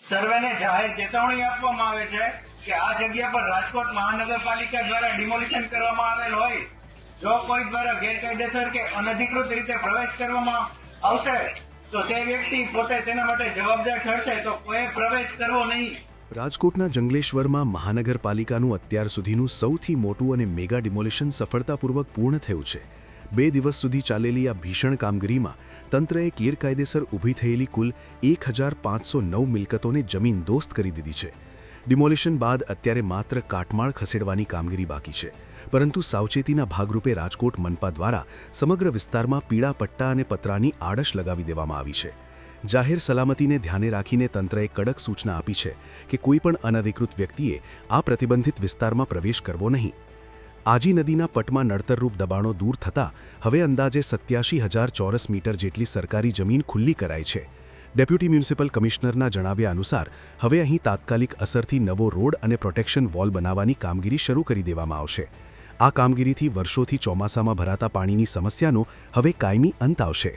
સર્વેને જાહેર ચેતવણી આપવામાં આવે છે કે આ જગ્યા પર રાજકોટ મહાનગરપાલિકા દ્વારા ડિમોલિશન કરવામાં આવેલ હોય, જો કોઈ દ્વારા ગેરકાયદેસર કે અનધિકૃત રીતે પ્રવેશ કરવામાં આવશે તો તે વ્યક્તિ પોતે તેના માટે જવાબદાર ઠરશે, તો કોઈ પ્રવેશ કરવો નહીં। રાજકોટના જંગલેશ્વરમાં મહાનગરપાલિકાનું અત્યાર સુધીનું સૌથી મોટું અને મેગા ડિમોલિશન સફળતાપૂર્વક પૂર્ણ થયું છે। 2 દિવસ સુધી ચાલેલી આ ભીષણ કામગીરીમાં તંત્રએ ગેરકાયદેસર ઊભી થયેલી કુલ 1509 મિલકતોને જમીનદોસ્ત કરી દીધી છે। ડિમોલિશન બાદ અત્યારે માત્ર કાટમાળ ખસેડવાની કામગીરી બાકી છે, પરંતુ સાવચેતીના ભાગરૂપે રાજકોટ મનપા દ્વારા સમગ્ર વિસ્તારમાં પીળા પટ્ટા અને પતરાની આડશ લગાવી દેવામાં આવી છે। જાહેર સલામતીને ધ્યાને રાખીને તંત્રએ કડક સૂચના આપી છે કે કોઈપણ અનધિકૃત વ્યક્તિએ આ પ્રતિબંધિત વિસ્તારમાં પ્રવેશ કરવો નહીં। આજી નદીના પટમાં નડતરરૂપ દબાણો દૂર થતાં હવે અંદાજે 87,000 ચોરસ મીટર જેટલી સરકારી જમીન ખુલ્લી કરાઈ છે। ડેપ્યુટી મ્યુનિસિપલ કમિશનરના જણાવ્યા અનુસાર હવે અહીં તાત્કાલિક અસરથી નવો રોડ અને પ્રોટેક્શન વોલ બનાવવાની કામગીરી શરૂ કરી દેવામાં આવશે। આ કામગીરીથી વર્ષોથી ચોમાસામાં ભરાતા પાણીની સમસ્યાનો હવે કાયમી અંત આવશે।